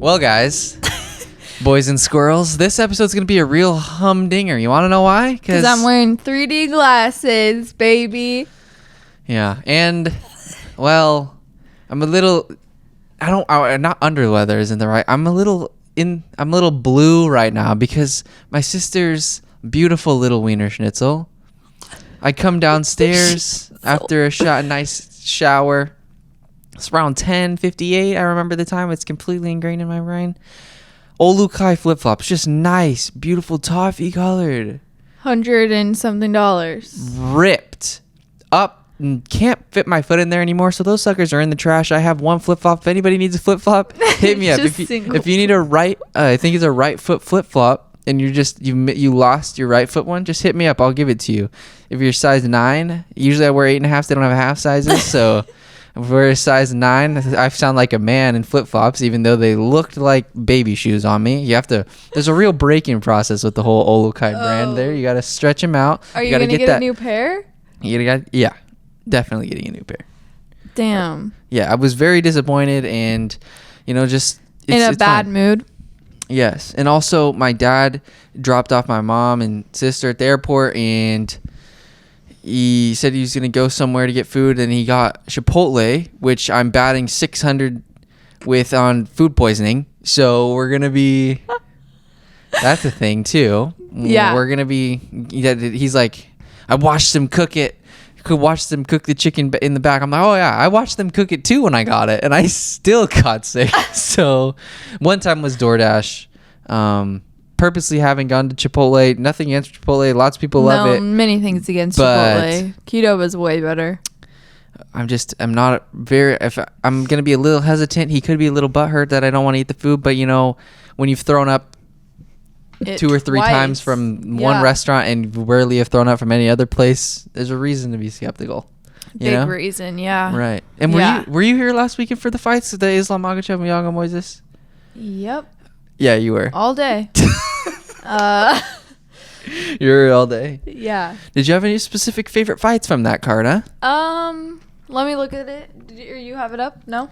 Well, guys, boys and squirrels, this episode's going to be a real humdinger. You want to know why? Because I'm wearing 3D glasses, baby. Yeah, and, well, I'm a little... not under the weather isn't the right... I'm a little blue right now because my sister's beautiful little wiener schnitzel. I come downstairs after a nice shower. It's around 10:58. I remember the time. It's completely ingrained in my brain. Olukai flip-flops. Just nice, beautiful toffee colored. $100 and something. Ripped up. Can't fit my foot in there anymore. So those suckers are in the trash. I have one flip-flop. If anybody needs a flip-flop, hit me up. If you need a right, I think it's a right foot flip-flop, and you lost your right foot one, just hit me up. I'll give it to you. If you're size 9, usually I wear 8.5. They don't have half sizes, so if we're a size 9, I sound like a man in flip-flops, even though they looked like baby shoes on me. There's a real breaking process with the whole Olukai brand there. You got to stretch them out. Are you going to get a new pair? Yeah, definitely getting a new pair. Damn. Yeah, I was very disappointed and, just... In a bad mood? Yes. And also, my dad dropped off my mom and sister at the airport, and he said he was going to go somewhere to get food, and he got Chipotle, which I'm batting 600 with on food poisoning. So we're going to be... That's a thing, too. Yeah. We're going to be... He's like, I watched them cook it. Could watch them cook the chicken in the back. I'm like, oh, yeah, I watched them cook it, too, when I got it, and I still got sick. So one time was DoorDash. Purposely haven't gone to Chipotle. Nothing against Chipotle. Lots of people love it. Many things against Chipotle. Keto was way better. I'm not very... If I'm going to be a little hesitant. He could be a little butthurt that I don't want to eat the food. But, when you've thrown up 2 or 3 times from one restaurant and rarely have thrown up from any other place, there's a reason to be skeptical. Big reason, yeah. Right. And were you here last weekend for the fights? The Islam Makhachev and Bianca Moises? Yep. Yeah, you were. All day. You were all day. Yeah. Did you have any specific favorite fights from that card, huh? Let me look at it. Do you have it up? No?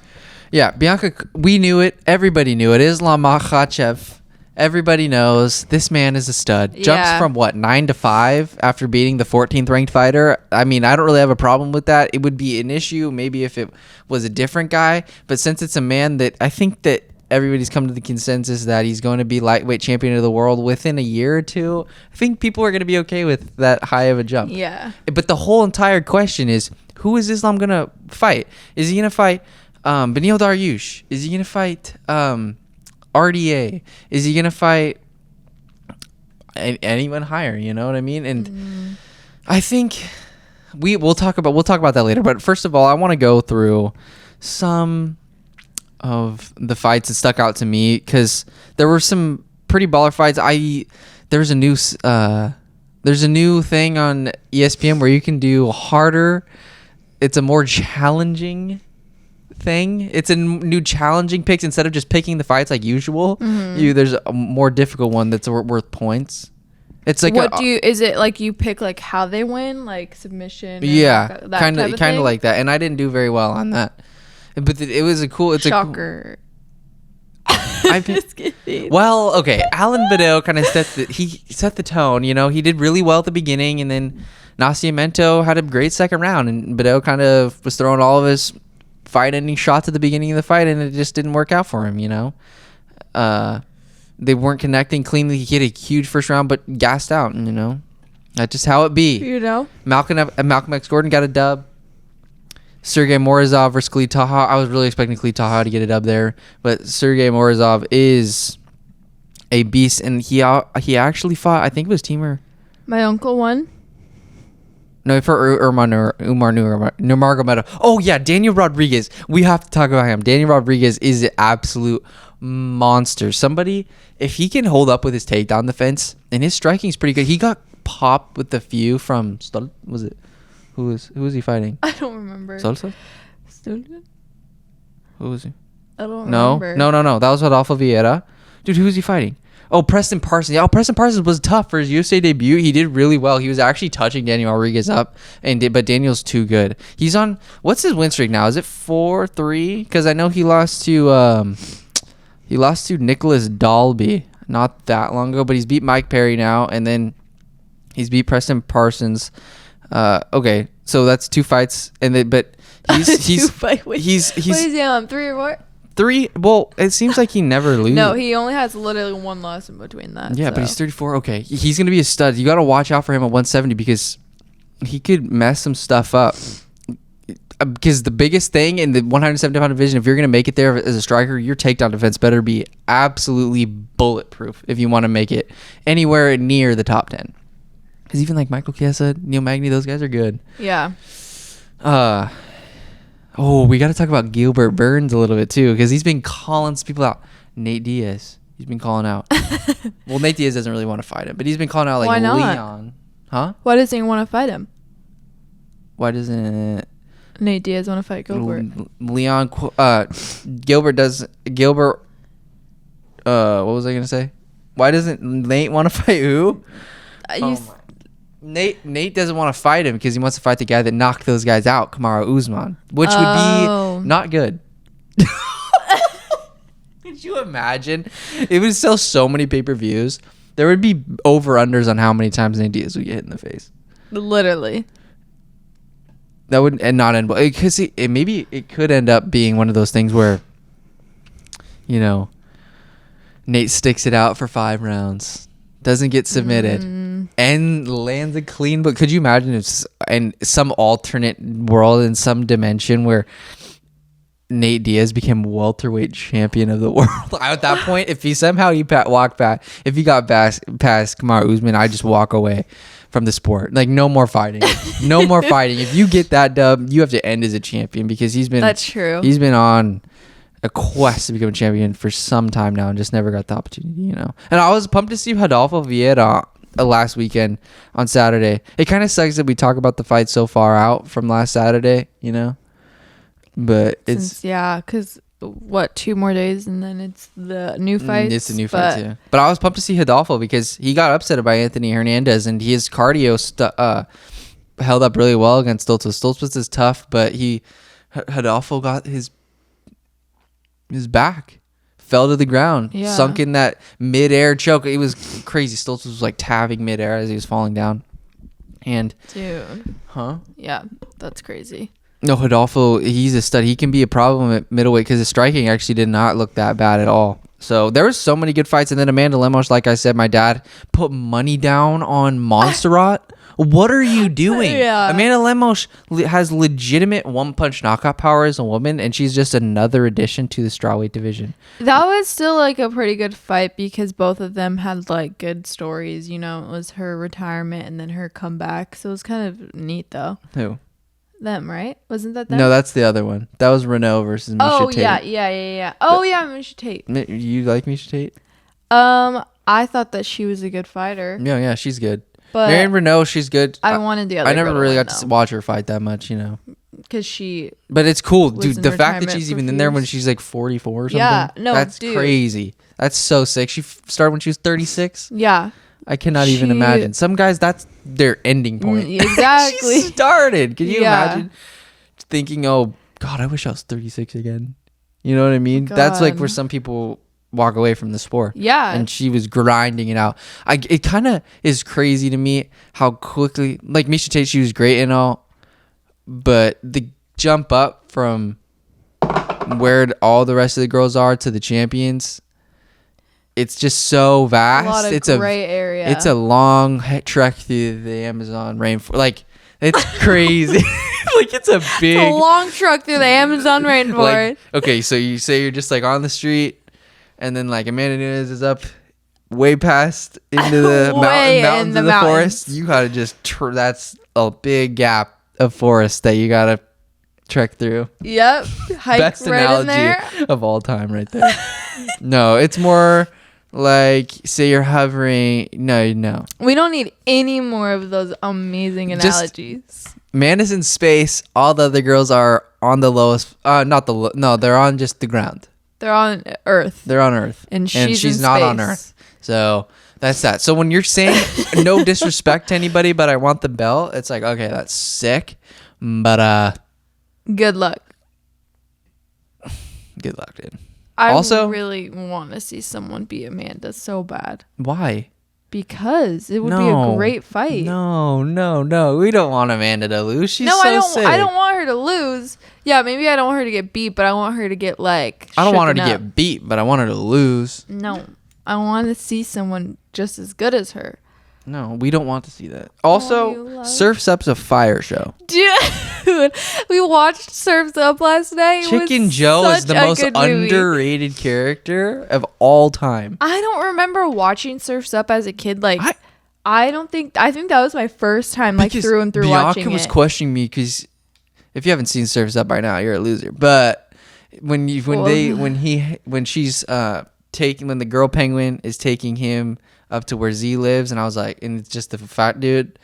Yeah, Bianca, we knew it. Everybody knew it. Islam Makhachev. Everybody knows this man is a stud. Jumps from 9 to 5 after beating the 14th ranked fighter. I mean, I don't really have a problem with that. It would be an issue maybe if it was a different guy, but since it's a man that I think that everybody's come to the consensus that he's going to be lightweight champion of the world within a year or two, I think people are going to be okay with that high of a jump. Yeah. But the whole entire question is, who is Islam going to fight? Is he going to fight Beneil Dariush? Is he going to fight RDA? Is he gonna fight anyone higher? You know what I mean? And I think we'll talk about that later. But first of all, I want to go through some of the fights that stuck out to me because there were some pretty baller fights. There's a new thing on ESPN where you can do harder. It's a more challenging thing. It's a new challenging picks instead of just picking the fights like usual. There's a more difficult one that's worth points. It's like is it like you pick like how they win, like submission? Yeah, kind of like that. And I didn't do very well on that, but it was a cool. It's shocker. Just kidding. Well, okay. Alan Badeau kind of set the tone. He did really well at the beginning, and then Nascimento had a great second round, and Badeau kind of was throwing all of his fight-ending shots at the beginning of the fight, and it just didn't work out for him. They weren't connecting cleanly. He hit a huge first round, but gassed out. That's just how it be. Malcolm X Gordon got a dub. Sergey Morazov versus Khalid Taha. I was really expecting Khalid Taha to get a dub there, but Sergey Morazov is a beast, and he actually fought. I think it was Teamer. My uncle won. No, for Umar Nurmagomedov. Oh, yeah, Daniel Rodriguez. We have to talk about him. Daniel Rodriguez is an absolute monster. Somebody, if he can hold up with his takedown defense, and his striking is pretty good. He got popped with the few from... Was it? Who was he fighting? I don't remember. Stolze? Who was he? I don't remember. No. That was Rodolfo Vieira. Dude, who was he fighting? Oh, Preston Parsons. Yeah, Preston Parsons was tough for his USA debut. He did really well. He was actually touching Daniel Rodriguez up, but Daniel's too good. He's on... What's his win streak now? Is it 4-3? Because I know he lost to... He lost to Nicholas Dalby not that long ago, but he's beat Mike Perry now, and then he's beat Preston Parsons. Okay, so that's 2 fights, and then but he's what is he on, 3 or what? 3. Well, it seems like he never loses. No, he only has literally 1 loss in between that. Yeah, so. but he's 34. Okay, he's gonna be a stud. You got to watch out for him at 170 because he could mess some stuff up. Because the biggest thing in the 170-pound division, if you're going to make it there as a striker, your takedown defense better be absolutely bulletproof if you want to make it anywhere near the top 10. Because even like Michael Chiesa, Neil Magny, those guys are good. Yeah. We got to talk about Gilbert Burns a little bit too, because he's been calling some people out. Nate Diaz, he's been calling out. Well, Nate Diaz doesn't really want to fight him, but he's been calling out like Why not? Leon. Huh? Why doesn't he want to fight him? Why doesn't Nate Diaz want to fight Gilbert? Gilbert, what was I going to say? Why doesn't Nate want to fight who? Nate doesn't want to fight him because he wants to fight the guy that knocked those guys out, Kamaru Usman, which would be not good. Could you imagine? It would sell so many pay-per-views. There would be over-unders on how many times Nate Diaz would get hit in the face. Literally. That would not end well, because maybe it could end up being one of those things where, Nate sticks it out for 5 rounds, doesn't get submitted, and lands a clean. But could you imagine if in some alternate world, in some dimension, where Nate Diaz became welterweight champion of the world? At that point, if he somehow walked back, if he got past Kamaru Usman, I just walk away from the sport. Like, no more fighting. No more fighting. If you get that dub, you have to end as a champion, because That's true. He's been on a quest to become a champion for some time now and just never got the opportunity, And I was pumped to see Rodolfo Vieira last weekend on Saturday. It kind of sucks that we talk about the fight so far out from last Saturday, But because 2 more days and then it's the new fight. It's a new fight too. But I was pumped to see Rodolfo because he got upset by Anthony Hernandez, and his cardio held up really well against Stoltzfus. Stoltzfus is tough, but Rodolfo got his back, fell to the ground, sunk in that mid-air choke. It was crazy. Stoltzfus was like tapping mid-air as he was falling down. And dude, yeah, that's crazy. No, Rodolfo, he's a stud. He can be a problem at middleweight because his striking actually did not look that bad at all. So there was so many good fights. And then Amanda Lemos, like I said, my dad put money down on Montserrat. What are you doing? Yeah. Amanda Lemos has legitimate one-punch knockout power as a woman, and she's just another addition to the strawweight division. That was still like a pretty good fight because both of them had like good stories. It was her retirement and then her comeback. So it was kind of neat though. Who? Them, right? Wasn't that them? No, that's the other one. That was Renault versus Misha Tate. Yeah. Oh, yeah, Misha Tate. You like Misha Tate? I thought that she was a good fighter. Yeah, she's good. But Marion Renault, she's good. I wanted the other. I never really got to watch her fight that much, because she. But it's cool, dude. The fact that she's even in there when she's like 44 or something. Yeah, no, that's crazy. That's so sick. She started when she was 36. Yeah. I cannot even imagine. Some guys, that's their ending point. Exactly. She started. Can you imagine thinking, oh, God, I wish I was 36 again? You know what I mean? God. That's like where some people walk away from the sport. Yeah. And she was grinding it out. It kind of is crazy to me how quickly, like Misha Tate, she was great and all, but the jump up from where all the rest of the girls are to the champions, it's just so vast. A lot of gray area. It's a long trek through the Amazon rainforest. Like, it's crazy. Like, it's a long trek through the Amazon rainforest. Okay, so you say you're just like on the street, and then like Amanda Nunes is up way past into the mountains of the forest. You gotta just that's a big gap of forest that you gotta trek through. Yep. Hike Best right analogy in there. of all time right there. No, it's more like, say you're hovering. No. We don't need any more of those amazing analogies. Amanda's in space. All the other girls are on the lowest. They're on just the ground. They're on Earth. And she's in not space. on Earth. So that's that. So when you're saying no disrespect to anybody, but I want the belt, it's like, okay, that's sick. But good luck. Good luck, dude. I also, really want to see someone beat Amanda so bad. Why? Because it would be a great fight. No. We don't want Amanda to lose. She's sick. I don't want her to lose. Yeah, maybe I don't want her to get beat, but I want her to get like. I don't want her to get beat, but I want her to lose. No, I want to see someone just as good as her. No, we don't want to see that. Also, Surf's Up's a fire show. Dude, we watched Surf's Up last night. Chicken Joe is the most underrated character of all time. I don't remember watching Surf's Up as a kid. Like, I think that was my first time, like, through and through Bianca watching it. Bianca was questioning me because if you haven't seen Surf's Up by now, you're a loser. But when the girl penguin is taking him up to where Z lives, and I was like, and it's just the fat dude,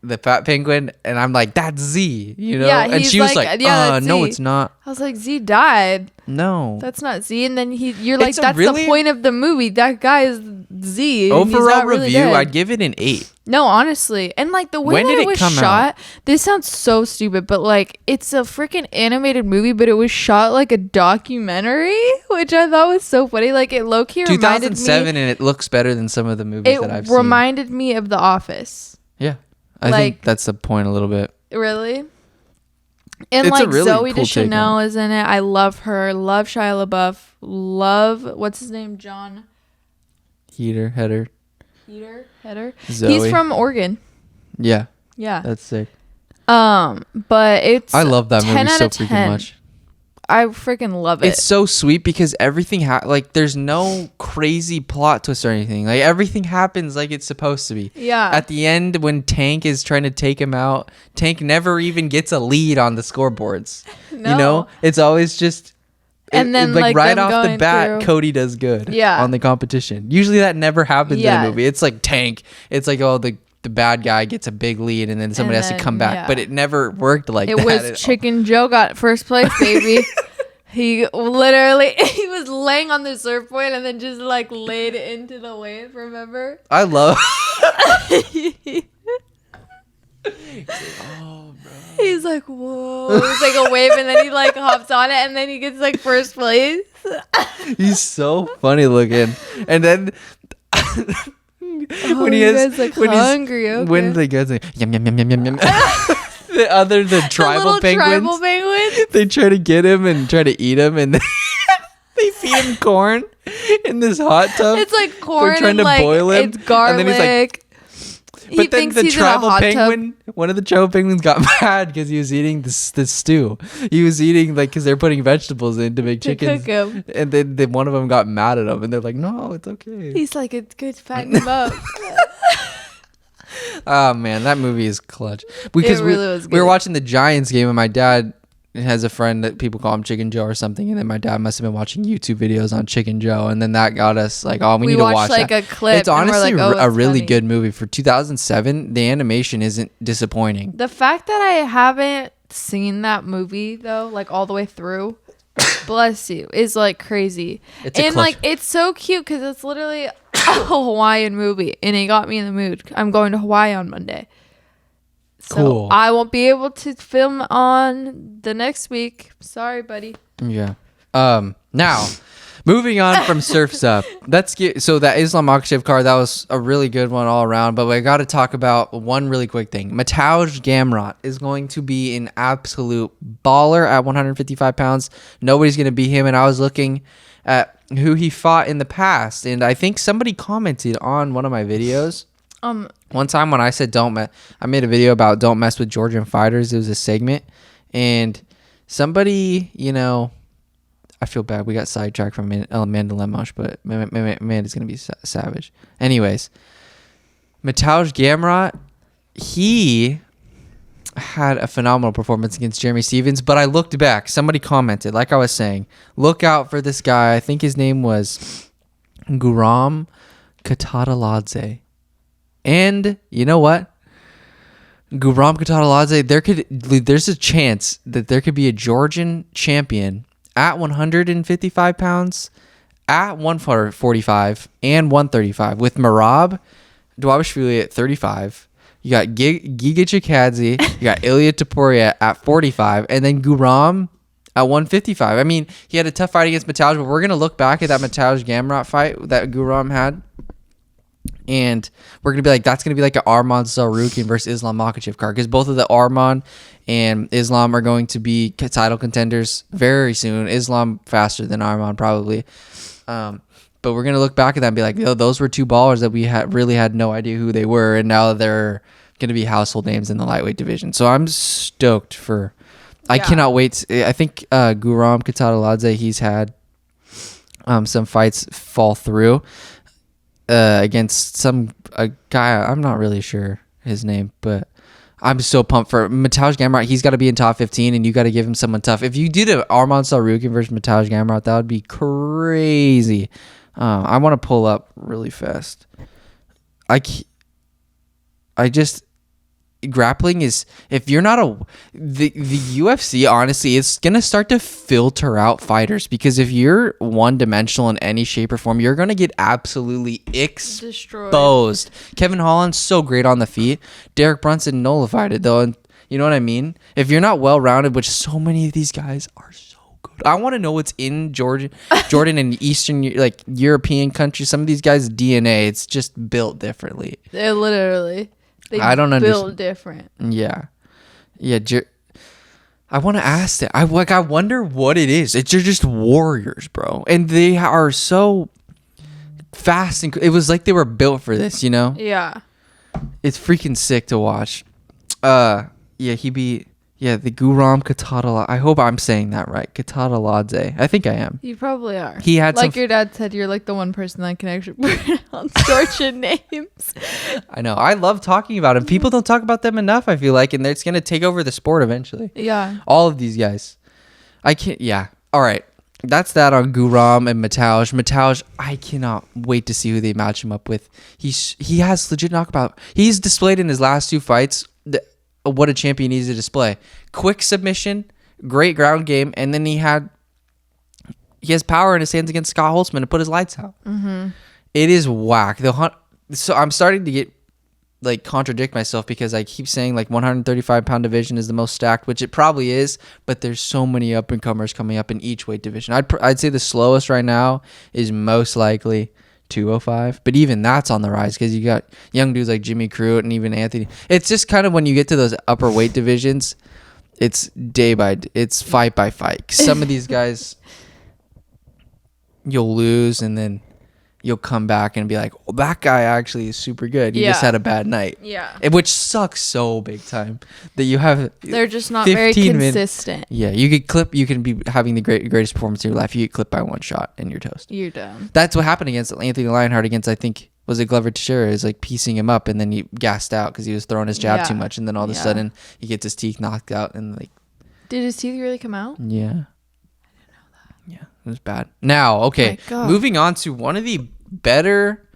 the fat penguin, and I'm like, that's Z, you know? Yeah, and she was like, yeah, no, it's not. I was like, Z died. No, that's not Z. And then you're like, that's the point of the movie. That guy is Z. Overall really review, dead. I'd give it an 8. No, honestly. And like the way that it was shot, this sounds so stupid, but like it's a freaking animated movie, but it was shot like a documentary, which I thought was so funny. Like it low-key reminded me. 2007, and it looks better than some of the movies that I've seen. It reminded me of The Office. Yeah. I think that's the point a little bit. Really? And it's like really Zoe cool Deschanel is in it. I love her. Love Shia LaBeouf. Love, what's his name? John Header. Zoe. He's from Oregon. Yeah. Yeah. That's sick. But it's I love that movie so freaking much. I freaking love it. It's so sweet because everything like there's no crazy plot twist or anything. Like everything happens like it's supposed to be. Yeah. At the end when Tank is trying to take him out, Tank never even gets a lead on the scoreboards. No. You know? It's always just and then like right off the bat, Cody does good on the competition. Usually that never happens in a movie. It's like Tank. It's like the bad guy gets a big lead and then somebody has to come back. But it never worked like that. It was Chicken Joe got first place, baby. He was laying on the surfboard and then just like laid into the wave, remember? I love He's like, whoa. It's like a wave and then he like hops on it and then he gets like first place. He's so funny looking. And then when he is like hungry, okay. When the guys like yum yum yum yum yum yum. the tribal penguins, they try to get him and try to eat him, and they feed him corn in this hot tub. It's like corn. They're trying to boil him. It's garlic. And then he's like, but then the tribal penguin, one of the tribal penguins got mad because he was eating this stew. He was eating like because they're putting vegetables in to make chickens. Cook him. And then one of them got mad at him, and they're like, "No, it's okay." He's like, "It's good, fatten him up." Oh man, that movie is clutch. Because we were watching the Giants game, and my dad has a friend that people call him Chicken Joe or something, and then my dad must have been watching YouTube videos on Chicken Joe, and then that got us like, oh, we need to watch like that. A clip. It's honestly like, a really good movie for 2007. The animation isn't disappointing. The fact that I haven't seen that movie though, like all the way through, bless you, is like crazy. Like it's so cute because it's literally a Hawaiian movie, and it got me in the mood. I'm going to Hawaii on Monday. So cool. I won't be able to film on the next week. Sorry, buddy. Yeah. Now, moving on from Surf's Up. So that Islam Makhachev card, that was a really good one all around. But we got to talk about one really quick thing. Mateusz Gamrot is going to be an absolute baller at 155 pounds. Nobody's going to beat him. And I was looking at who he fought in the past, and I think somebody commented on one of my videos. One time when I said I made a video about don't mess with Georgian fighters. It was a segment, and somebody, I feel bad. We got sidetracked from Amanda Lemos, but Amanda's gonna be savage. Anyways, Mateusz Gamrot, he had a phenomenal performance against Jeremy Stephens, but I looked back. Somebody commented, like I was saying, look out for this guy. I think his name was Guram Kataladze. And you know what? Guram Kataladze, there's a chance that there could be a Georgian champion at 155 pounds, at 145, and 135 with Merab Dvalishvili at 35. You got Giga Chikadze, you got Ilya Topuria at 45, and then Guram at 155. I mean, he had a tough fight against Mateusz, but we're going to look back at that Mateusz Gamrot fight that Guram had. And we're going to be like, that's going to be like an Arman Tsarukyan versus Islam Makhachev card. Because both of the Arman and Islam are going to be title contenders very soon. Islam faster than Arman probably. But we're going to look back at that and be like, yo, those were two ballers that we really had no idea who they were. And now they're going to be household names in the lightweight division. So I'm stoked for... I cannot wait. I think Guram Kataladze, he's had some fights fall through against a guy. I'm not really sure his name, but I'm so pumped for Mateusz Gamrot. He's got to be in top 15, and you got to give him someone tough. If you did an Arman Tsarukyan versus Mateusz Gamrot, that would be crazy. I want to pull up really fast. Grappling is, if you're not the UFC, honestly, it's gonna start to filter out fighters, because if you're one dimensional in any shape or form, you're gonna get absolutely exposed. Kevin Holland's so great on the feet. Derek Brunson nullified it though, and you know what I mean. If you're not well rounded, which so many of these guys are so good, I want to know what's in Jordan and Eastern, like European countries. Some of these guys' DNA, it's just built differently. They're literally. I don't understand. Built different. Yeah. I want to ask that. I wonder what it is. They're just warriors, bro, and they are so fast. And it was like they were built for this, you know? Yeah. It's freaking sick to watch. He beat the Guram Kataladze. I hope I'm saying that right. Kataladze. I think I am. You probably are. He had your dad said, you're like the one person that can actually pronounce Georgian names. I know. I love talking about him. People don't talk about them enough, I feel like, and it's going to take over the sport eventually. Yeah. All of these guys. I can't. Yeah. All right. That's that on Guram and Mateusz. Mateusz, I cannot wait to see who they match him up with. He has legit knockout. He's displayed in his last two fights what a champion needs to display. Quick submission, great ground game, and then he has power in his hands against Scott Holtzman to put his lights out. Mm-hmm. It is whack. So I'm starting to get contradict myself, because I keep saying 135-pound division is the most stacked, which it probably is, but there's so many up and comers coming up in each weight division. I'd say the slowest right now is most likely 205, but even that's on the rise, because you got young dudes like Jimmy Crute and even Anthony. It's just kind of, when you get to those upper weight divisions, it's it's fight by fight. Some of these guys you'll lose, and then you'll come back and be like, well, that guy actually is super good. You just had a bad night. Yeah. Which sucks so big time that you have. They're just not very consistent. Yeah. You can be having the greatest performance of your life. You get clipped by one shot and you're toast. You're done. That's what happened against Anthony Lionheart against, I think, was it Glover Teixeira? Is piecing him up, and then he gassed out because he was throwing his jab too much. And then all of a sudden he gets his teeth knocked out and Did his teeth really come out? Yeah. I didn't know that. Yeah. It was bad. Now, okay. Moving on to one of the better.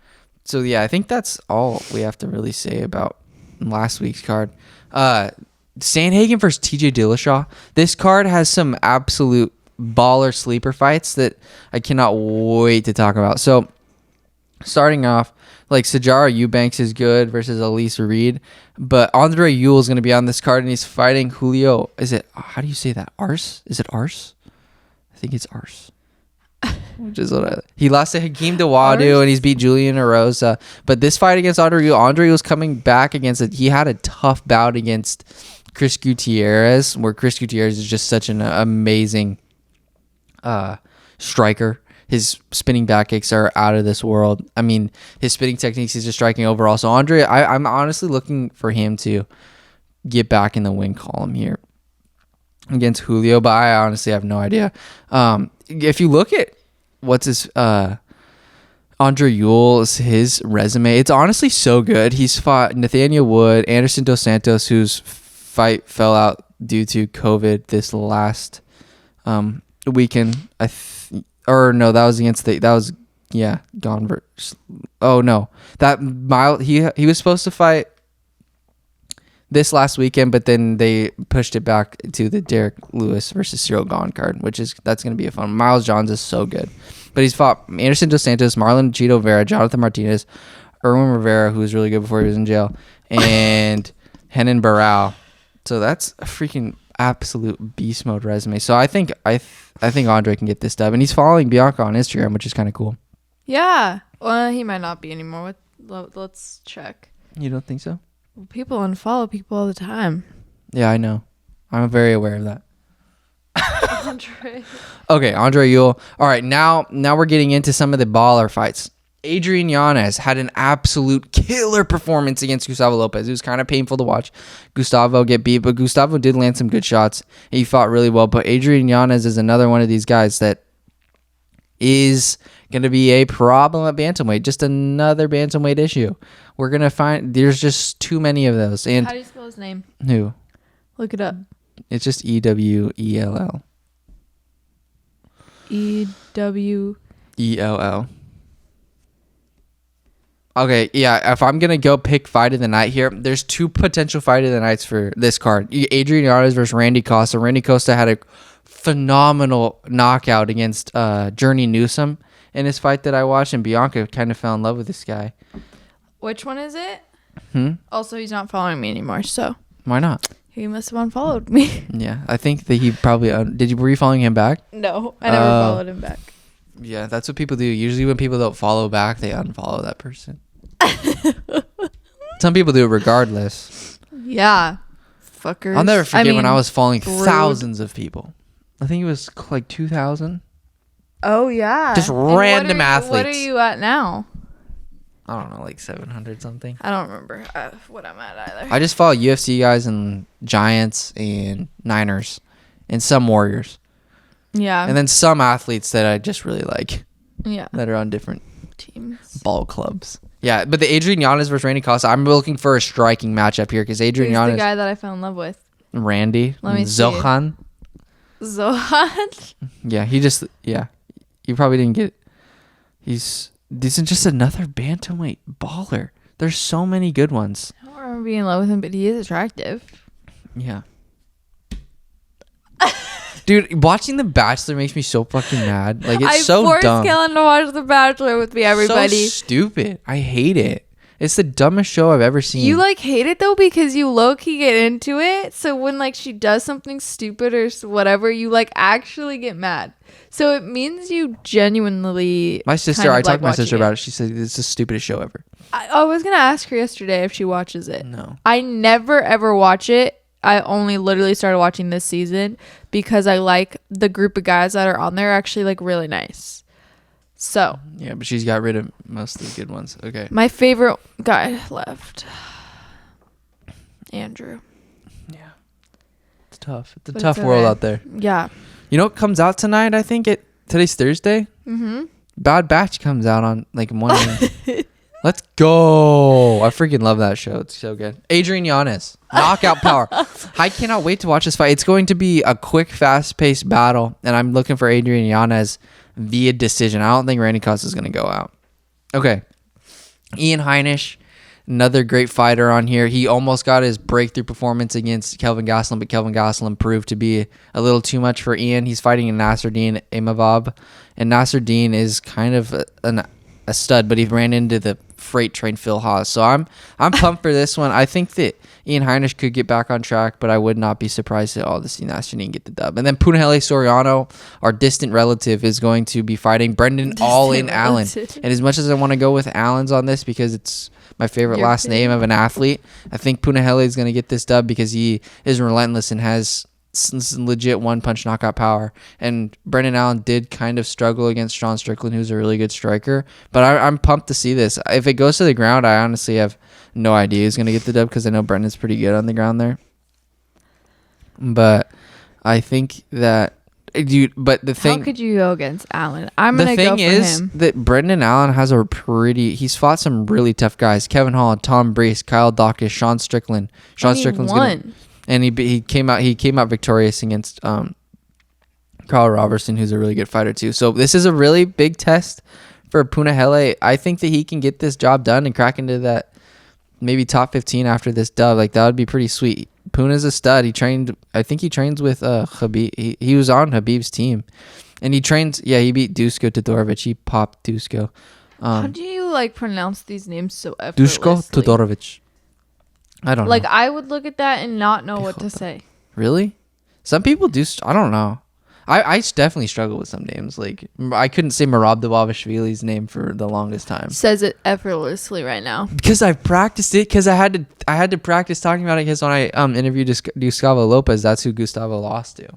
So I think that's all we have to really say about last week's card. Sandhagen versus TJ Dillashaw. This card has some absolute baller sleeper fights that I cannot wait to talk about. So starting off, Sajara Eubanks is good versus Elise Reed, but Andre Ewell is going to be on this card, and he's fighting Julio. How do you say that? Ars? Is it Ars? I think it's Ars. Which is what he lost to Hakeem Dawadu, and he's beat Julian Erosa. But this fight against Andre was coming back against it. He had a tough bout against Chris Gutierrez, where Chris Gutierrez is just such an amazing striker. His spinning back kicks are out of this world. I mean, his spinning techniques, he's just striking overall. So Andre, I'm honestly looking for him to get back in the win column here against Julio, but I honestly have no idea. If you look at what's his Andre Ewell's his resume, it's honestly so good. He's fought Nathaniel Wood, Anderson Dos Santos, whose fight fell out due to COVID this last weekend. He was supposed to fight this last weekend, but then they pushed it back to the Derek Lewis versus Cyril Gahn card, that's going to be a fun. Miles Johns is so good. But he's fought Anderson Dos Santos, Marlon Cheeto Vera, Jonathan Martinez, Erwin Rivera, who was really good before he was in jail, and Henan Barao. So that's a freaking... absolute beast mode resume. So I think Andre can get this dub, and he's following Bianca on Instagram, which is kind of cool. Yeah. Well, he might not be anymore. Let's check. You don't think so? Well, people unfollow people all the time. Yeah, I know. I'm very aware of that. Andre. Okay, Andre Ewell. All right, now we're getting into some of the baller fights. Adrian Yanez had an absolute killer performance against Gustavo Lopez. It was kind of painful to watch Gustavo get beat, but Gustavo did land some good shots. He fought really well, but Adrian Yanez is another one of these guys that is going to be a problem at bantamweight. Just another bantamweight issue. We're going to find there's just too many of those. And how do you spell his name? Who? Look it up. It's just Ewell. Ewell. Okay, yeah, if I'm going to go pick fight of the night here, there's two potential fight of the nights for this card. Adrian Yanez versus Randy Costa. Randy Costa had a phenomenal knockout against Journey Newsom in his fight that I watched, and Bianca kind of fell in love with this guy. Which one is it? Also, he's not following me anymore, so. Why not? He must have unfollowed me. Yeah, I think that he probably... were you following him back? No, I never followed him back. Yeah, that's what people do. Usually when people don't follow back, they unfollow that person. Some people do it regardless. Yeah. Fuckers. I'll never forget when I was following thousands of people. I think it was like 2,000. Oh, yeah. Just random athletes. What are you at now? I don't know, like 700 something. I don't remember what I'm at either. I just follow UFC guys and Giants and Niners and some Warriors. Yeah. And then some athletes that I just really like. Yeah. That are on different teams. Ball clubs. Yeah, but the Adrian Yanez versus Randy Costa, I'm looking for a striking matchup here because Adrian Yanez... the guy that I fell in love with. Randy. Let me Zohan. Zohan? Yeah, you probably didn't get... This is just another bantamweight baller. There's so many good ones. I don't remember being in love with him, but he is attractive. Yeah. Dude, watching The Bachelor makes me so fucking mad. Like, it's so dumb. I forced Kellan to watch The Bachelor with me, everybody. So stupid. I hate it. It's the dumbest show I've ever seen. You hate it though because you low-key get into it. So when she does something stupid or whatever, you actually get mad. So it means you genuinely. My sister, I talked to my sister about it. She said it's the stupidest show ever. I was gonna ask her yesterday if she watches it. No. I never ever watch it. I only literally started watching this season because I like the group of guys that are on there actually really nice. So. Yeah, but she's got rid of most of the good ones. Okay. My favorite guy left. Andrew. Yeah. It's tough. It's a tough world out there. Yeah. You know what comes out tonight? I think today's Thursday. Mm-hmm. Bad Batch comes out on Monday. Let's go. I freaking love that show. It's so good. Adrian Yanez. Knockout power. I cannot wait to watch this fight. It's going to be a quick, fast-paced battle, and I'm looking for Adrian Yanez via decision. I don't think Randy Costa is going to go out. Okay. Ian Heinisch, another great fighter on here. He almost got his breakthrough performance against Kelvin Gastelum, but Kelvin Gastelum proved to be a little too much for Ian. He's fighting Nasruddin Imavov, and Nasruddin is kind of a stud, but he ran into the freight train Phil Haas. So I'm pumped for this one. I think that Ian Heinisch could get back on track, but I would not be surprised at all to see Nasruddin get the dub. And then Punahele Soriano, our distant relative, is going to be fighting Brendan Allen. And as much as I want to go with Allen's on this because it's my favorite last name of an athlete, I think Punahele is going to get this dub because he is relentless and has legit one-punch knockout power. And Brendan Allen did kind of struggle against Sean Strickland, who's a really good striker. But I'm pumped to see this. If it goes to the ground, I honestly have no idea who's going to get the dub because I know Brendan's pretty good on the ground there. But I think that... Dude, but the thing... How could you go against Allen? I'm going to go for him. The thing is that Brendan Allen has he's fought some really tough guys. Kevin Holland, Tom Breese, Kyle Dawkins, Sean Strickland. Strickland's won. And he came out victorious against Carl Robertson, who's a really good fighter too. So this is a really big test for Punahele. I think that he can get this job done and crack into that maybe top 15 after this dub. That would be pretty sweet. Puna's a stud. He trains with Khabib. He was on Khabib's team. And he trains, he beat Dusko Todorovic. He popped Dusko. How do you pronounce these names so effortlessly? Dusko Todorovic. I don't know. I would look at that and not know what to say. Really? Some people do. I don't know. I definitely struggle with some names. Like, I couldn't say Merab Davavashvili's name for the longest time. Says it effortlessly right now. Because I've practiced it. Because I had to practice talking about it. Because when I interviewed Gustavo Lopez, that's who Gustavo lost to.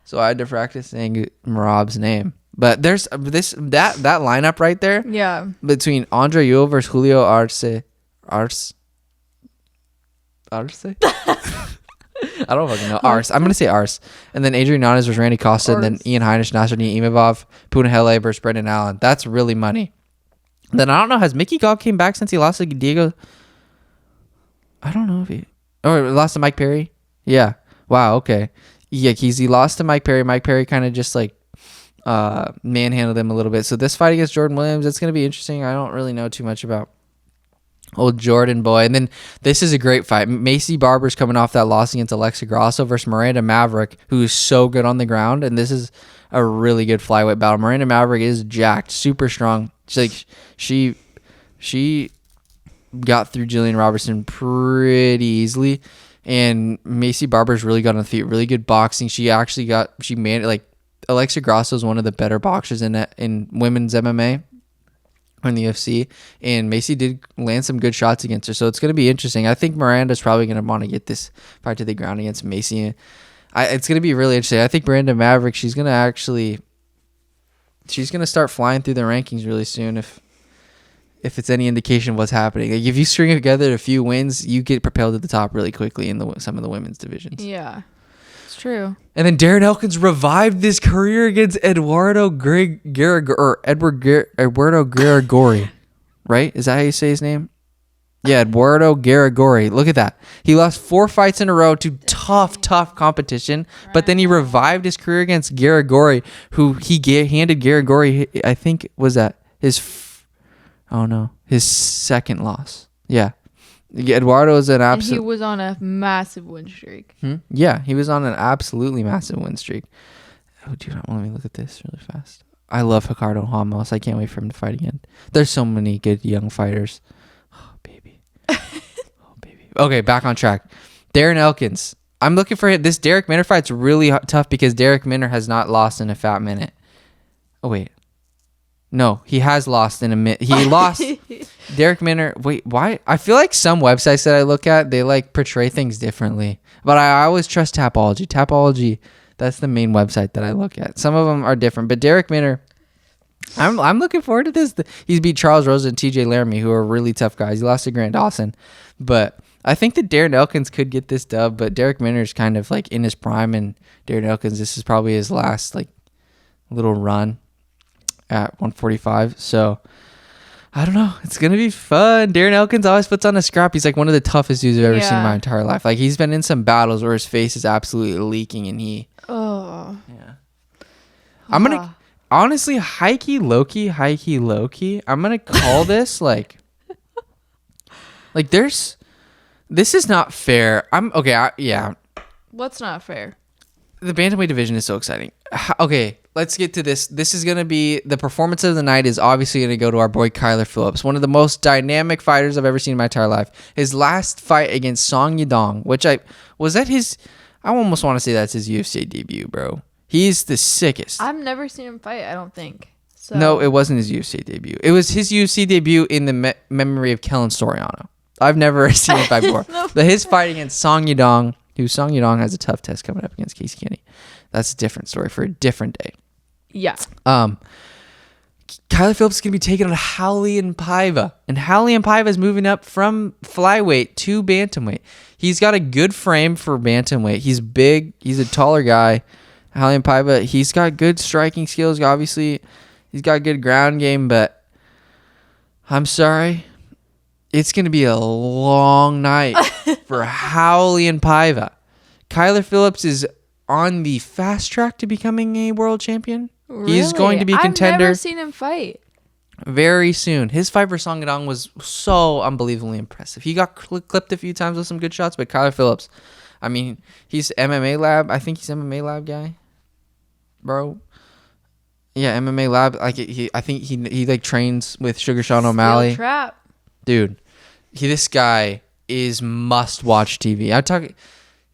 So I had to practice saying Merab's name. But there's that lineup right there. Yeah. Between Andre Ewell versus Julio Arce. I don't fucking know. Arce. I'm going to say Arce. And then Adrian Yanez versus Randy Costa. And then Ian Heinisch, Nasruddin Imavov, Punahele versus Brendan Allen. That's really money. Then I don't know. Has Mickey Gall came back since he lost to Diego? I don't know if he... Or lost to Mike Perry? Yeah. Wow, okay. Yeah, he lost to Mike Perry. Mike Perry kind of just like manhandled him a little bit. So this fight against Jordan Williams, it's going to be interesting. I don't really know too much about old Jordan boy. And then this is a great fight. Macy Barber's coming off that loss against Alexa Grasso versus Miranda Maverick, who is so good on the ground. And this is a really good flyweight battle. Miranda Maverick is jacked, super strong. She's like she got through Jillian Robertson pretty easily. And Macy Barber's really got on the feet, really good boxing. She made it. Like, Alexa Grasso is one of the better boxers in women's MMA. In the UFC, and Macy did land some good shots against her, so it's going to be interesting. I think Miranda's probably going to want to get this fight to the ground against Macy. It's going to be really interesting. I think Miranda Maverick, she's going to start flying through the rankings really soon if it's any indication of what's happening. Like, if you string together a few wins, you get propelled to the top really quickly in some of the women's divisions. Yeah. True. And then Darren Elkins revived his career against Eduardo Garagori. Right? Is that how you say his name? Yeah, Eduardo Garagori. Look at that. He lost 4 fights in a row to tough competition, but then he revived his career against Garagori, who he handed Garagori, I think, was that his second loss. Yeah. Eduardo is an absolute... He was on a massive win streak. Yeah, he was on an absolutely massive win streak. Oh, dude, let me look at this really fast. I love Ricardo Ramos. I can't wait for him to fight again. There's so many good young fighters. Oh, baby. Okay, back on track. Darren Elkins. I'm looking for him. This Derek Minner fight's really tough because Derek Minner has not lost in a fat minute. Oh, wait. No, he has lost in a minute. He lost... Derek Minner, wait, why? I feel like some websites that I look at, they like portray things differently. But I always trust Tapology. Tapology, that's the main website that I look at. Some of them are different. But Derek Minner, I'm looking forward to this. He's beat Charles Rosa and TJ Laramie, who are really tough guys. He lost to Grant Dawson. But I think that Darren Elkins could get this dub. But Derek Minner's kind of like in his prime. And Darren Elkins, this is probably his last like little run at 145. So... I don't know. It's going to be fun. Darren Elkins always puts on a scrap. He's like one of the toughest dudes I've ever seen in my entire life. Like, he's been in some battles where his face is absolutely leaking and he... Oh. Yeah. I'm going to... Honestly, high-key, low-key. I'm going to call this, like... like, there's... This is not fair. Yeah. What's not fair? The Bantamweight division is so exciting. Okay, let's get to this. This is going to be... The performance of the night is obviously going to go to our boy Kyler Phillips, one of the most dynamic fighters I've ever seen in my entire life. His last fight against Song Yadong, which I almost want to say that's his UFC debut, bro. He's the sickest. I've never seen him fight, I don't think. So. No, it wasn't his UFC debut. It was his UFC debut in the memory of Kellan Soriano. I've never seen him fight before. His fight against Song Yadong... Song Yadong has a tough test coming up against Casey Kenny. That's a different story for a different day. Yeah. Kyler Phillips is going to be taking on Raulian Paiva. And Raulian Paiva is moving up from flyweight to bantamweight. He's got a good frame for bantamweight. He's big. He's a taller guy. Raulian Paiva, he's got good striking skills. Obviously, he's got good ground game. But I'm sorry. It's going to be a long night for Raulian Paiva. Kyler Phillips is on the fast track to becoming a world champion. Really? He's going to be a contender. I've never seen him fight. Very soon. His fight for Song Yadong was so unbelievably impressive. He got clipped a few times with some good shots, but Kyler Phillips, I mean, he's MMA Lab. I think he's MMA Lab guy, bro. Yeah, MMA Lab. Like I think he like trains with Sugar Sean O'Malley. Steel Trap. Dude, this guy is must watch TV. I talk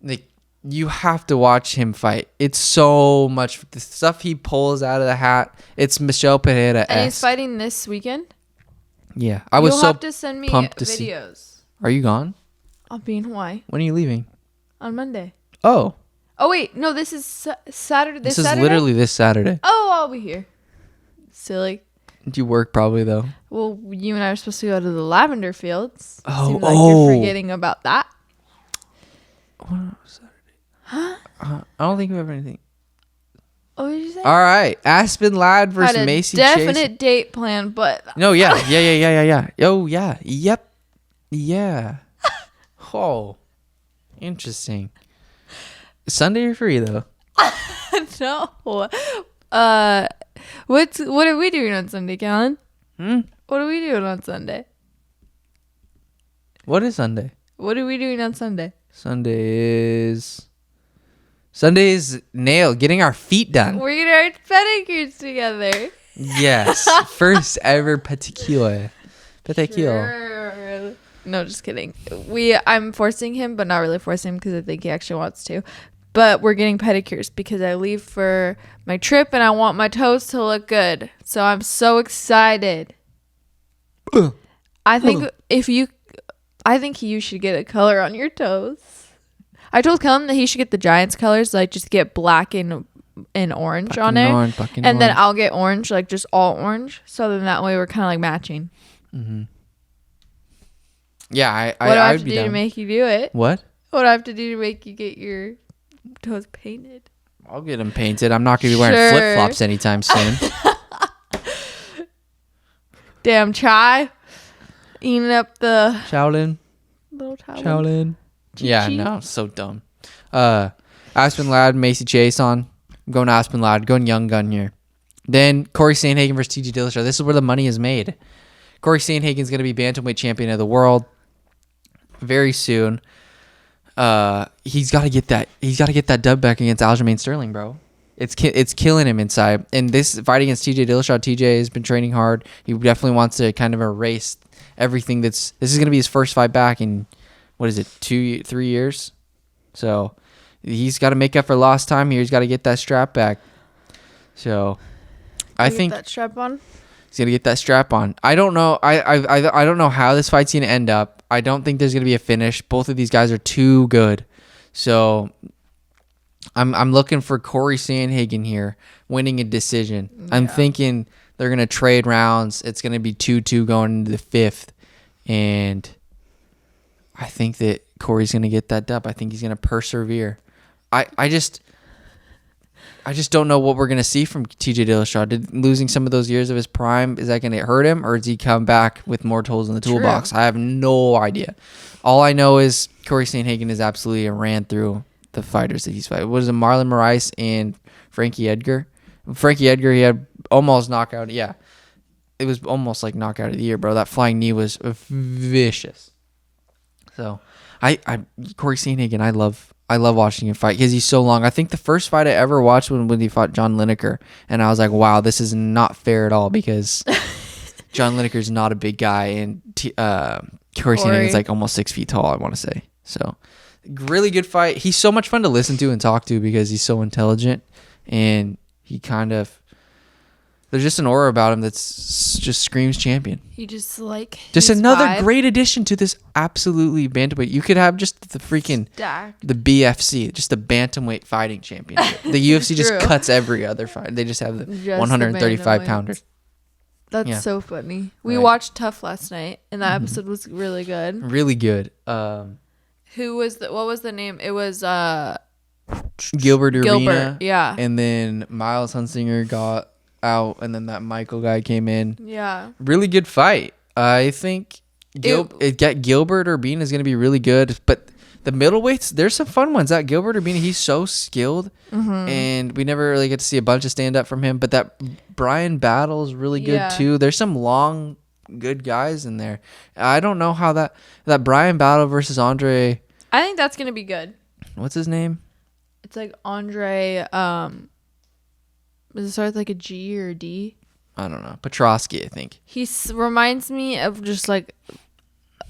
like You have to watch him fight. It's so much. The stuff he pulls out of the hat. It's Michel Pereira. And he's fighting this weekend? Yeah. I was You'll so have to send me videos. Are you gone? I'll be in Hawaii. When are you leaving? On Monday. Oh. Oh, wait. No, this is Saturday. This is literally this Saturday. Oh, I'll be here. Silly. Do you work probably, though? Well, you and I are supposed to go to the lavender fields. Oh, Seems like you're forgetting about that. What Saturday? Huh? I don't think we have anything. What did you say? All right. Aspen Ladd versus Macy Chase. Definite date plan, but... No, yeah. Oh, yeah. Yep. Yeah. Oh. Interesting. Sunday you're free, though. No. What are we doing on Sunday, Kellan? What are we doing on Sunday? What is Sunday? What are we doing on Sunday? Sunday is getting our feet done. We're getting our pedicures together. Yes. First ever pedicure. Sure. No, just kidding. I'm forcing him, but not really forcing him because I think he actually wants to. But we're getting pedicures because I leave for my trip and I want my toes to look good. So I'm so excited. I think you should get a color on your toes. I told Kellan that he should get the Giants colors, like just get black and orange on it. And then I'll get orange, like just all orange. So then that way we're kind of like matching. Mm-hmm. Yeah, what do I have to do to make you do it? What? What do I have to do to make you get your toes painted? I'll get them painted. I'm not going to be wearing flip-flops anytime soon. Damn Chai. Eating up the... Shaolin. Little Shaolin. Yeah, no, so dumb. Aspen Ladd, Macy Chase on. I'm going Aspen Ladd. Going Young Gun here. Then Corey Sandhagen versus TJ Dillashaw. This is where the money is made. Corey Sandhagen's going to be Bantamweight champion of the world very soon. He's got to get that dub back against Aljamain Sterling, bro. It's killing him inside. And this fight against TJ Dillashaw, TJ has been training hard. He definitely wants to kind of erase everything this is going to be his first fight back in, what is it, 3 years? So he's got to make up for lost time here. He's got to get that strap back. So I think that strap on. He's gonna get that strap on. I don't know. I don't know how this fight's gonna end up. I don't think there's gonna be a finish. Both of these guys are too good. So I'm looking for Corey Sandhagen here winning a decision. Yeah. I'm thinking they're gonna trade rounds. It's gonna be 2-2 going into the fifth, and I think that Corey's gonna get that dub. I think he's gonna persevere. I just don't know what we're going to see from TJ Dillashaw. Did losing some of those years of his prime, is that going to hurt him, or does he come back with more tools in the toolbox? I have no idea. All I know is Corey Sandhagen is absolutely ran through the fighters that he's fighting. Was it Marlon Moraes and Frankie Edgar? Frankie Edgar, he had almost knockout. Yeah, it was almost like knockout of the year, bro. That flying knee was vicious. So, Corey Sandhagen, I love watching him fight because he's so long. I think the first fight I ever watched when he fought John Lineker, and I was like, wow, this is not fair at all because John Lineker is not a big guy, and Corey Sandhagen is like almost 6 feet tall, I want to say. So, really good fight. He's so much fun to listen to and talk to because he's so intelligent, and he kind of... There's just an aura about him that's just screams champion. He just like... Just another great addition to this absolutely bantamweight. You could have just the freaking... The BFC, just the bantamweight fighting championship. The UFC just cuts every other fight. They just have the 135-pounders. That's so funny. We watched Tough last night, and that episode was really good. Really good. What was the name? It was... Gilbert Urbina. Yeah. And then Miles Hunsinger got out, and then that Michael guy came in. Yeah. Really good fight. I think Gilbert Urbina is going to be really good, but the middleweights, there's some fun ones. That Gilbert Urbina, he's so skilled, and we never really get to see a bunch of stand up from him, but that Brian Battle is really good too. There's some long, good guys in there. I don't know how that Brian Battle versus Andre... I think that's going to be good. What's his name? It's like Andre... Does it start with like a G or a D? I don't know. Petrosky, I think. He reminds me of just like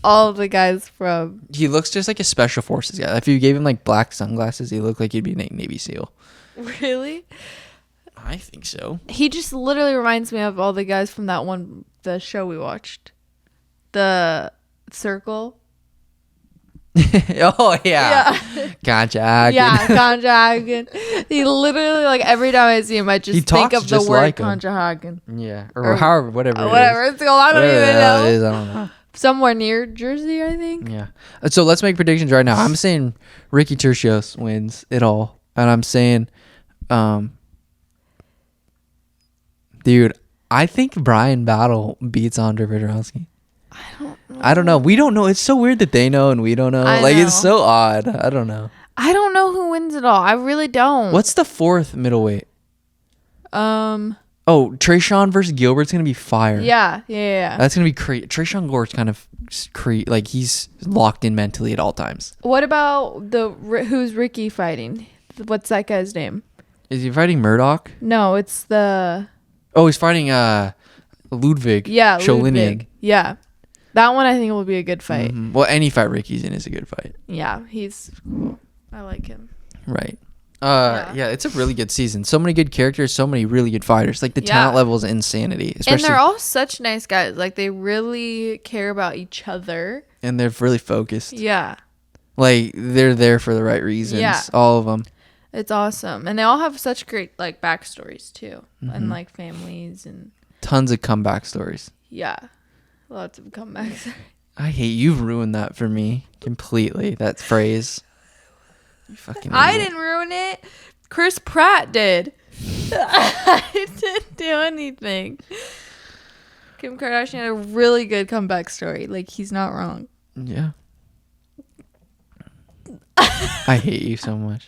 all the guys from. He looks just like a special forces guy. If you gave him like black sunglasses, he looked like he'd be a Navy SEAL. Really? I think so. He just literally reminds me of all the guys from the show we watched, The Circle. Oh yeah. Sandhagen. Yeah, Sandhagen. He literally, like, every time I see him, I just think of the word like Sandhagen. Yeah, or however, whatever. Whatever it's called, I don't even know. It is, I don't know. Somewhere near Jersey, I think. Yeah. So let's make predictions right now. I'm saying Ricky Tercios wins it all, and I'm saying, dude, I think Brian Battle beats Andre Vedrowski. I don't know. We don't know. It's so weird that they know and we don't know. It's so odd. I don't know. I don't know who wins it all. I really don't. What's the fourth middleweight? Oh, Trayshawn versus Gilbert's gonna be fire. Yeah. That's gonna be crazy. Trayshawn Gilbert's kind of like he's locked in mentally at all times. What about who's Ricky fighting? What's that guy's name? Is he fighting Murdoch? No, it's the. Oh, he's fighting Ludwig. Yeah, Sholinian. Ludwig. Yeah. That one I think will be a good fight. Mm-hmm. Well, any fight Ricky's in is a good fight. Yeah, he's cool. I like him. Right. Yeah, it's a really good season. So many good characters, so many really good fighters. Like the talent level is insanity. And they're all such nice guys. Like they really care about each other. And they're really focused. Yeah. Like they're there for the right reasons. Yeah. All of them. It's awesome. And they all have such great like backstories too. Mm-hmm. And like families and tons of comeback stories. Yeah. Lots of comebacks. I hate you've ruined that for me completely. That phrase. You fucking I didn't ruin it. Chris Pratt did. I didn't do anything. Kim Kardashian had a really good comeback story. Like he's not wrong. Yeah. I hate you so much.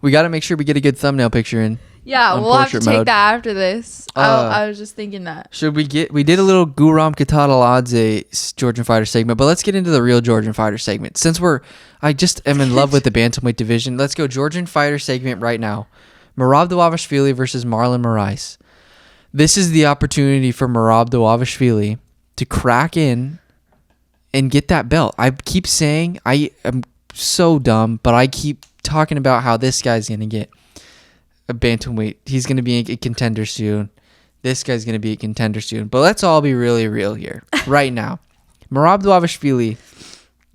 We got to make sure we get a good thumbnambul picture in. Yeah, we'll have to take that after this. I was just thinking that. Should we did a little Guram Kataladze Georgian fighter segment, but let's get into the real Georgian fighter segment. Since I just am in love with the bantamweight division, let's go Georgian fighter segment right now. Merab Dvalishvili versus Marlon Moraes. This is the opportunity for Merab Dvalishvili to crack in and get that belt. I keep saying, I am so dumb, but I keep talking about how this guy's going to get a bantamweight. He's going to be a contender soon. This guy's going to be a contender soon. But let's all be really real here right now. Merab Dvalishvili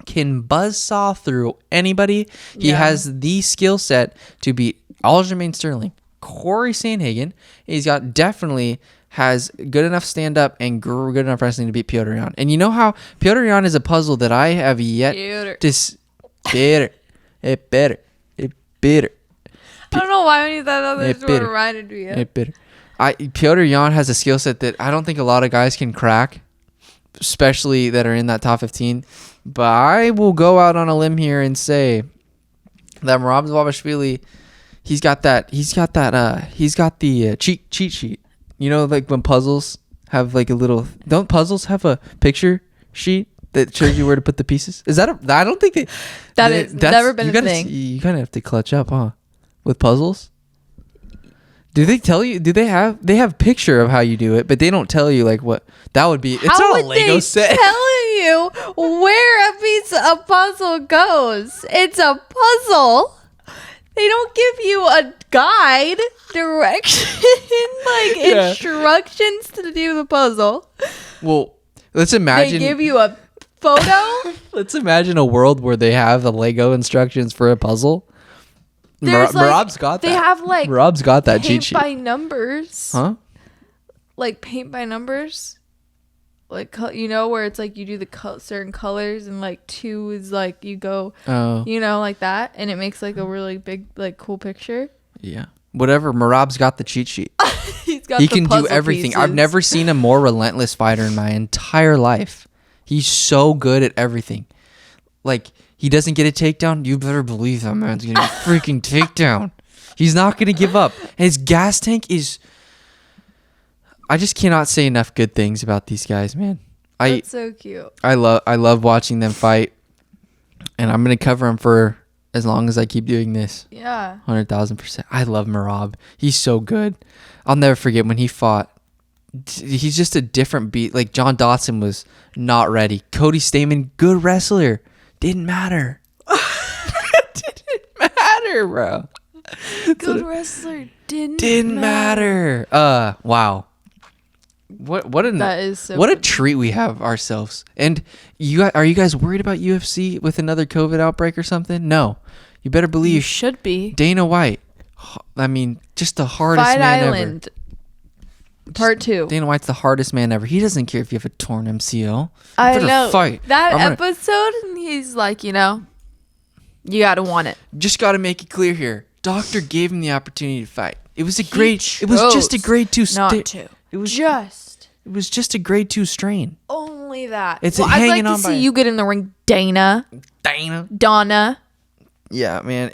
can buzzsaw through anybody. He has the skill set to beat Aljamain Sterling, Corey Sandhagen. He's definitely has good enough stand up and good enough wrestling to beat Petr Yan. And you know how Petr Yan is a puzzle that I have yet to better. I don't know why when you said that, this what reminded me of. Petr Yan has a skill set that I don't think a lot of guys can crack, especially that are in that top 15. But I will go out on a limb here and say that Merab Dvalishvili, he's got the cheat sheet. You know, like when puzzles have like a little. Don't puzzles have a picture sheet that shows you where to put the pieces? Is that I don't think that's never been a thing. You kind of have to clutch up, huh? With puzzles? Do they tell you? Do they have picture of how you do it, but they don't tell you like what that would be. It's not a Lego set. Telling you where a piece of puzzle goes. It's a puzzle. They don't give you a guide, direction, instructions to do the puzzle. Well, let's imagine they give you a photo. Let's imagine a world where they have the Lego instructions for a puzzle. Merab's got that. They have like Merab's got that cheat sheet. Paint by numbers. Huh? Like paint by numbers. Like, you know, where it's like you do the certain colors and like 2 is like you go, you know, like that. And it makes like a really big, like cool picture. Yeah. Whatever. Merab's got the cheat sheet. He can do everything. Pieces. I've never seen a more relentless fighter in my entire life. He's so good at everything. Like, he doesn't get a takedown. You better believe that man's getting a freaking takedown. He's not going to give up. And his gas tank is... I just cannot say enough good things about these guys, man. That's so cute. I love watching them fight. And I'm going to cover them for as long as I keep doing this. Yeah. 100,000%. I love Merab. He's so good. I'll never forget when he fought he's just a different beat. Like John Dodson was not ready. Cody Stamann, good wrestler, didn't matter. Didn't matter, bro. Good wrestler didn't matter. Wow. What a treat we have ourselves. And are you guys worried about UFC with another COVID outbreak or something? No. You better believe you should be. Dana White. I mean, just the hardest Fight man Island. ever. Part 2. Dana White's the hardest man ever. He doesn't care if you have a torn MCL. I know. Fight. That episode, he's like, you gotta want it. Just gotta make it clear here. Doctor gave him the opportunity to fight. It was just a grade 2 It was just a grade 2 strain. Only that. It's I'd like to see you get in the ring, Donna. Yeah, man.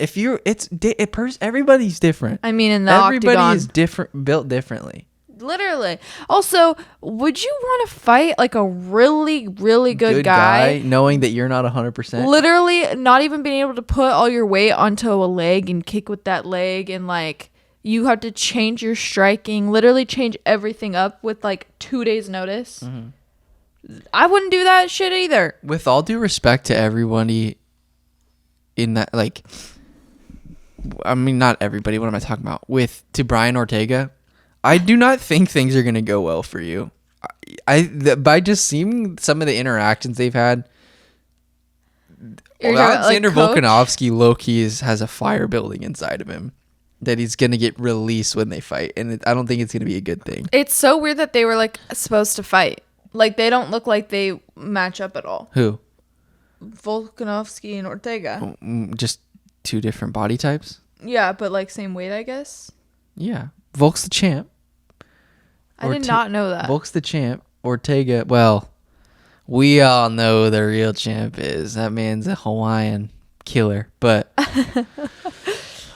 Everybody's different. I mean, in the everybody octagon. is different, built differently. Literally. Also, would you want to fight like a really, really good guy, knowing that you're not 100%? Literally, not even being able to put all your weight onto a leg and kick with that leg, and like you have to change your striking, literally change everything up with like 2 days notice. Mm-hmm. I wouldn't do that shit either. With all due respect to everybody in that, like, I mean, not everybody. What am I talking about? To Brian Ortega, I do not think things are going to go well for you. By just seeing some of the interactions they've had, Alexander Volkanovski low-key has a fire building inside of him that he's going to get released when they fight. And I don't think it's going to be a good thing. It's so weird that they were like supposed to fight. Like they don't look like they match up at all. Who? Volkanovski and Ortega. Just 2 different body types? Yeah, but like same weight, I guess. Yeah. Volk's the champ. I did not know that. Volk's the champ. Ortega, well, we all know the real champ is. That man's a Hawaiian killer. But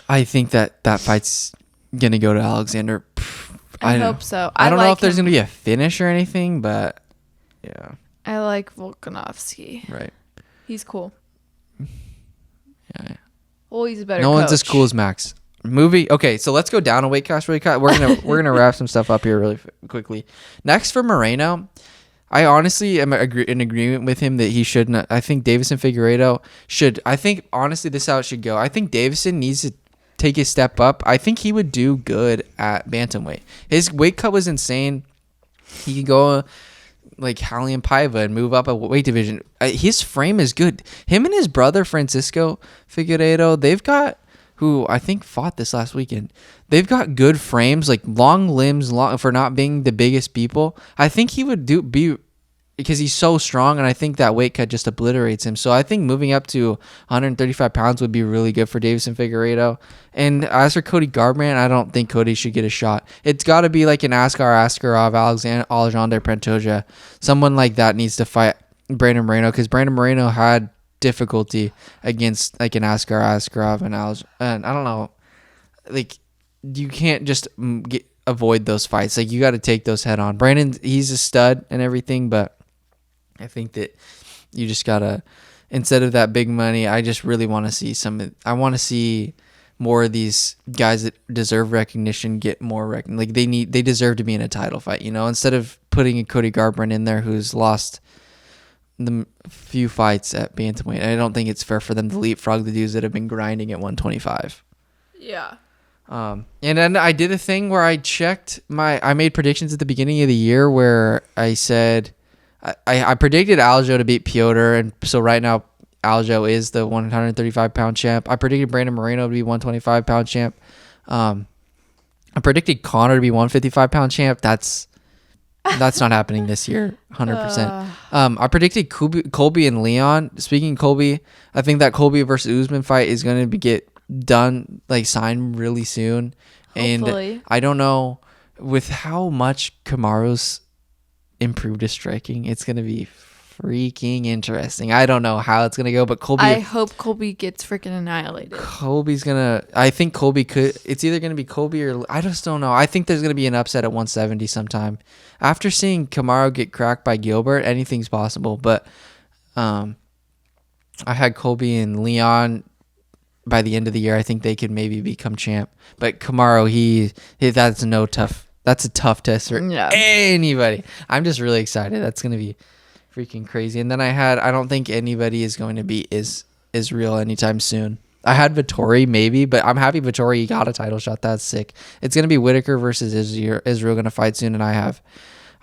I think that fight's going to go to Alexander. I hope so. I don't know if there's going to be a finish or anything, but yeah. I like Volkanovski. Right. He's cool. Yeah. Well, he's a better No coach. one's as cool as Max. Movie. Okay, so let's go down a weight class really quick. We're gonna wrap some stuff up here really quickly. Next for Moreno, I honestly am in agreement with him that he shouldn't. I think Davison Figueiredo should. I think honestly this is how it should go. I think Davison needs to take a step up. I think he would do good at bantamweight. His weight cut was insane. He could go like Hallian Paiva and move up a weight division. His frame is good. Him and his brother Francisco Figueiredo, they've got, who I think fought this last weekend, they've got good frames, like long limbs, for not being the biggest people. I think he would be because he's so strong, and I think that weight cut just obliterates him. So I think moving up to 135 pounds would be really good for Davison Figueiredo. And as for Cody Garbrandt, I don't think Cody should get a shot. It's got to be like an Askar Askarov, Alexander Pantoja. Someone like that needs to fight Brandon Moreno, because Brandon Moreno had difficulty against like an Askar Askarov and I don't know, like you can't just avoid those fights. Like you got to take those head on. Brandon, he's a stud and everything, but I think that you just gotta, instead of that big money, I just really want to see I want to see more of these guys that deserve recognition get more recognition. Like they deserve to be in a title fight, instead of putting a Cody Garbrandt in there who's lost the few fights at bantamweight. I don't think it's fair for them to leapfrog the dudes that have been grinding at 125. Yeah. And then I did a thing where I made predictions at the beginning of the year where I said I predicted Aljo to beat Piotr, and so right now Aljo is the 135-pound champ. I predicted Brandon Moreno to be 125-pound champ. I predicted Conor to be 155-pound champ. That's not happening this year, 100%. I predicted Colby and Leon. Speaking of Colby, I think that Colby versus Usman fight is going to get done, like signed really soon. Hopefully. And I don't know, with how much Kamaru's improved his striking, it's going to be freaking interesting. I don't know how it's going to go, but I hope Colby gets freaking annihilated. I think Colby it's either going to be Colby or, I just don't know. I think there's going to be an upset at 170 sometime. After seeing Kamaru get cracked by Gilbert, anything's possible, but I had Colby and Leon by the end of the year. I think they could maybe become champ, but Kamaru, that's no tough That's a tough test for anybody. I'm just really excited. That's going to be freaking crazy. And then I don't think anybody is going to beat Israel anytime soon. I had Vettori maybe, but I'm happy Vettori got a title shot. That's sick. It's going to be Whitaker versus Israel going to fight soon. And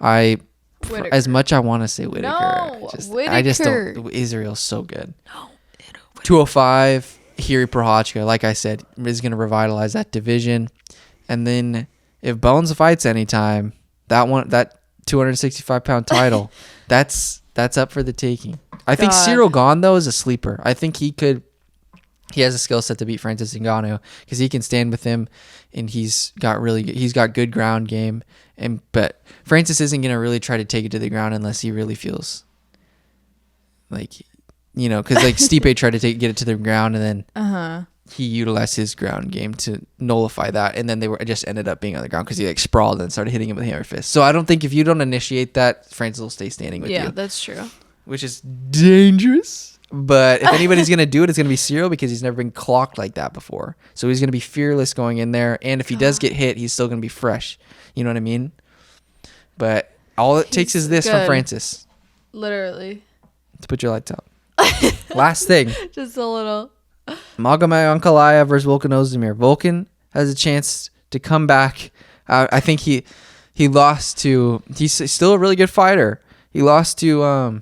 Whitaker. As much I want to say Whitaker. No, Whitaker. I just don't. Israel's so good. No, 205, Hiri Prochazka, like I said, is going to revitalize that division. And then if Bones fights anytime, that 265-pound title, that's up for the taking. I think Cyril Gane, though, is a sleeper. I think he has a skill set to beat Francis Ngannou because he can stand with him, and he's got good ground game. But Francis isn't going to really try to take it to the ground unless he really feels like, because like Stipe tried to get it to the ground, and then he utilized his ground game to nullify that, and then they just ended up being on the ground because he like sprawled and started hitting him with hammer fist. So I don't think if you don't initiate that, Francis will stay standing with you. Yeah, that's true. Which is dangerous. But if anybody's going to do it, it's going to be Cyril because he's never been clocked like that before. So he's going to be fearless going in there. And if he does get hit, he's still going to be fresh. You know what I mean? But all it takes is this from Francis. Literally. To put your lights out. Last thing. Just a little. Magomed Ankalaev versus Volkan Ozdemir. Volkan has a chance to come back. I think he lost to... He's still a really good fighter. He lost to...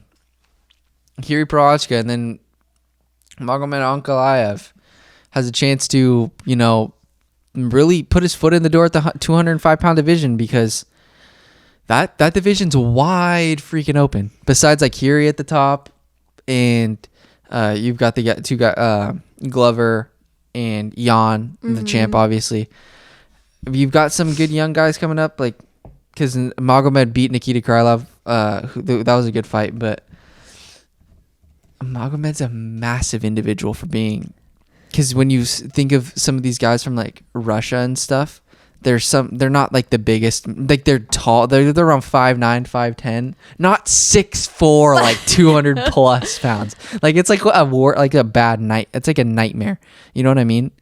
Hiri Prochazka, and then Magomed Ankalaev has a chance to, really put his foot in the door at the 205-pound division because that division's wide freaking open. Besides like Hiri at the top, and you've got the two guys, Glover and Jan, the champ, obviously. You've got some good young guys coming up, like because Magomed beat Nikita Krylov. That was a good fight, but Magomed's a massive individual for being, because when you think of some of these guys from like Russia and stuff, they're not like the biggest, like they're tall, they're around 5'9", 5'10", not 6'4", like 200 plus pounds. Like it's like a bad night. It's like a nightmare. You know what I mean?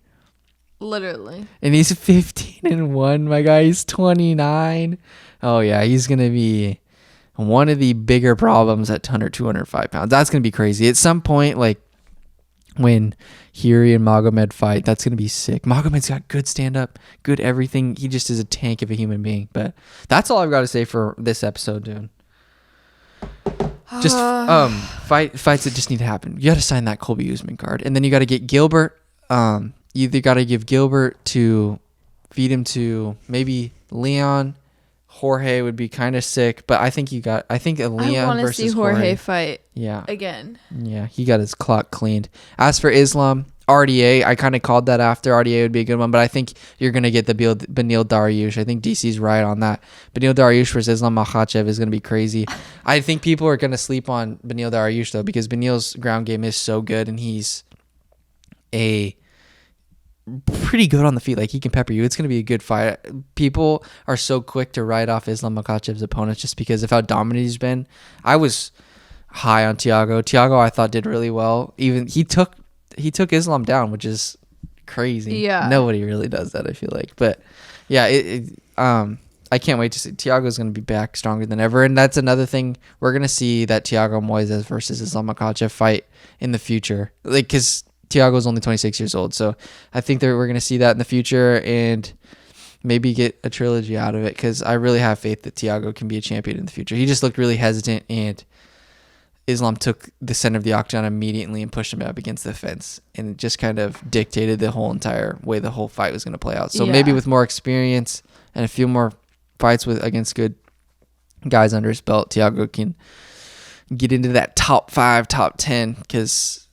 Literally. And he's 15-1, my guy. He's 29. Oh yeah, he's gonna be one of the bigger problems at 205 pounds. That's going to be crazy. At some point, like when Hiri and Magomed fight, that's going to be sick. Magomed's got good stand-up, good everything. He just is a tank of a human being. But that's all I've got to say for this episode, dude. Just fights that just need to happen. You got to sign that Colby Usman card. And then you got to get Gilbert. You either got to give Gilbert to feed him to maybe Leon. Jorge would be kind of sick, but I think Leon versus Jorge. I want to see Jorge fight. Yeah. Again. Yeah, he got his clock cleaned. As for Islam, RDA, I kind of called that after. RDA would be a good one, but I think you're going to get the Beneil Dariush. I think DC's right on that. Beneil Dariush versus Islam Makhachev is going to be crazy. I think people are going to sleep on Beneil Dariush, though, because Beneil's ground game is so good, and he's pretty good on the feet. Like, he can pepper you. It's going to be a good fight. People are so quick to write off Islam Makhachev's opponents just because of how dominant he's been. I was high on Thiago. Thiago, I thought, did really well. Even he took Islam down, which is crazy. Yeah, nobody really does that, I feel like. But yeah, I can't wait to see. Thiago's going to be back stronger than ever, and that's another thing. We're going to see that Thiago Moises versus Islam Makhachev fight in the future, like, because Thiago's only 26 years old, so I think that we're going to see that in the future and maybe get a trilogy out of it, because I really have faith that Thiago can be a champion in the future. He just looked really hesitant, and Islam took the center of the octagon immediately and pushed him up against the fence, and it just kind of dictated the whole entire way the whole fight was going to play out. So maybe with more experience and a few more fights against good guys under his belt, Thiago can get into that top 5, top 10, because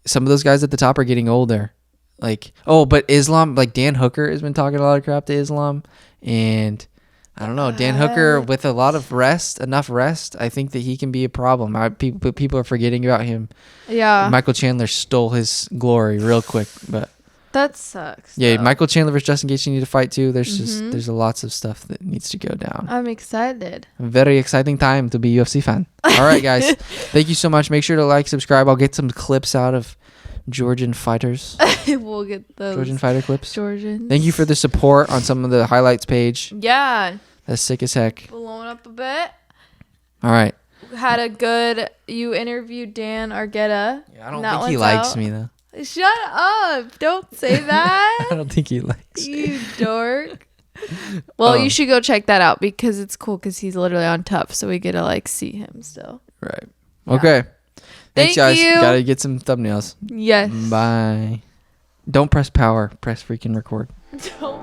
some of those guys at the top are getting older. But Islam, like Dan Hooker has been talking a lot of crap to Islam, and I don't know, Dan Hooker with enough rest, I think that he can be a problem. People are forgetting about him. Yeah. Michael Chandler stole his glory real quick, but that sucks. Yeah, though. Michael Chandler versus Justin Gaethje need to fight too. There's lots of stuff that needs to go down. I'm excited. Very exciting time to be a UFC fan. All right, guys. Thank you so much. Make sure to like, subscribe. I'll get some clips out of Georgian fighters. We'll get those Georgian fighter clips. Georgians. Thank you for the support on some of the highlights page. Yeah. That's sick as heck. Blowing up a bit. All right. Had a good. You interviewed Dan Argueta. Yeah, I don't think he likes me though. Shut up! Don't say that. I don't think he likes me. You dork. Well, you should go check that out because it's cool because he's literally on Tough, so we get to like see him still. Right. Okay. Thanks, guys. Gotta get some thumbnails. Yes. Bye. Don't press power. Press freaking record. Don't